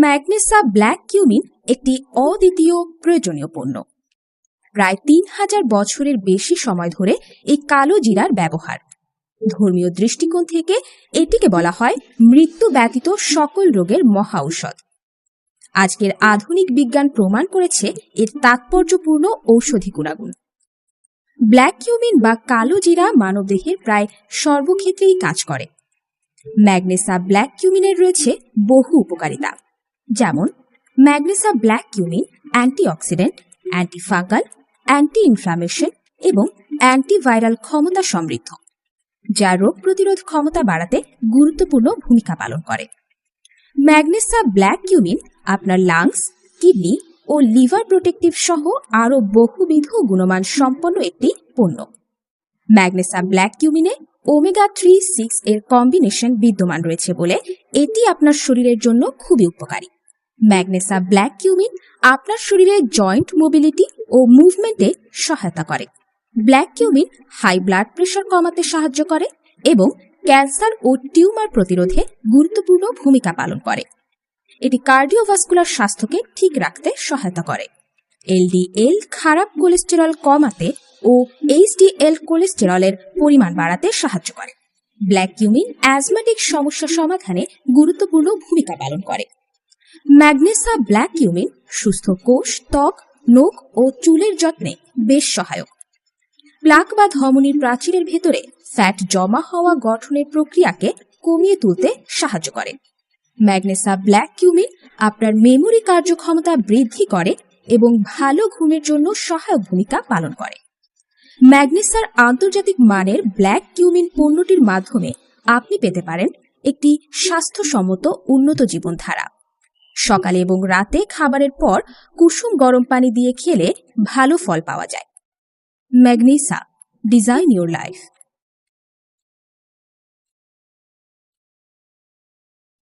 ম্যাগনেসা black cumin একটি অদ্বিতীয় প্রয়োজনীয় পণ্য। প্রায় ৩,০০০ বছরের বেশি সময় ধরে এই কালো জিরার ব্যবহার। ধর্মীয় দৃষ্টিকোণ থেকে এটিকে বলা হয় মৃত্যু ব্যতীত সকল রোগের মহা ঔষধ। আজকের আধুনিক বিজ্ঞান প্রমাণ করেছে এর তাৎপর্যপূর্ণ ঔষধি গুণাগুণ। ব্ল্যাক কিউমিন বা কালো জিরা মানবদেহের প্রায় সর্বক্ষেত্রেই কাজ করে। ম্যাগনেসা ব্ল্যাক কিউমিনের রয়েছে বহু উপকারিতা, যেমন ম্যাগনেসা black cumin antioxidant, antifungal, anti inflammation এবং অ্যান্টিভাইরাল ক্ষমতা সমৃদ্ধ, যা রোগ প্রতিরোধ ক্ষমতা বাড়াতে গুরুত্বপূর্ণ ভূমিকা পালন করে। ম্যাগনেসা ব্ল্যাক কিউমিন আপনার লাংস, কিডনি ও লিভার প্রোটেক্টিভ সহ আরও বহুবিধ গুণমান সম্পন্ন একটি পণ্য। ম্যাগনেসা ব্ল্যাক কিউমিনে ওমেগা-3-6 এর কম্বিনেশন বিদ্যমান রয়েছে বলে এটি আপনার শরীরের জন্য খুবই উপকারী। ম্যাগনেসা ব্ল্যাক কিউমিন আপনার শরীরে জয়েন্ট মোবিলিটি ও মুভমেন্টে সহায়তা করে। Black cumin high blood pressure কমাতে সাহায্য করে এবং ক্যান্সার ও টিউমার প্রতিরোধে গুরুত্বপূর্ণ ভূমিকা পালন করে। এটি কার্ডিওভাস্কুলার স্বাস্থ্যকে ঠিক রাখতে সহায়তা করে। এলডিএল খারাপ কোলেস্টেরল কমাতে ও এইচডিএল কোলেস্টেরলের পরিমাণ বাড়াতে সাহায্য করে। ব্ল্যাক কিউমিন অ্যাজমাটিক সমস্যা সমাধানে গুরুত্বপূর্ণ ভূমিকা পালন করে। ম্যাগনেসা ব্ল্যাক কিউমিন সুস্থ কোষ, ত্বক, নখ ও চুলের যত্নে বেশ সহায়ক। প্লাক বা ধমনীর প্রাচীরের ভেতরে ফ্যাট জমা হওয়া গঠনের প্রক্রিয়াকে কমিয়ে তুলতে সাহায্য করে। ম্যাগনেসা ব্ল্যাক কিউমিন আপনার মেমোরি কার্যক্ষমতা বৃদ্ধি করে এবং ভালো ঘুমের জন্য সহায়ক ভূমিকা পালন করে। ম্যাগনেসার আন্তর্জাতিক মানের ব্ল্যাক কিউমিন পণ্যটির মাধ্যমে আপনি পেতে পারেন একটি স্বাস্থ্যসম্মত উন্নত জীবনধারা। সকালে এবং রাতে খাবারের পর কুসুম গরম পানি দিয়ে খেলে ভালো ফল পাওয়া যায়। ম্যাগনেসা, ডিজাইন ইউর লাইফ।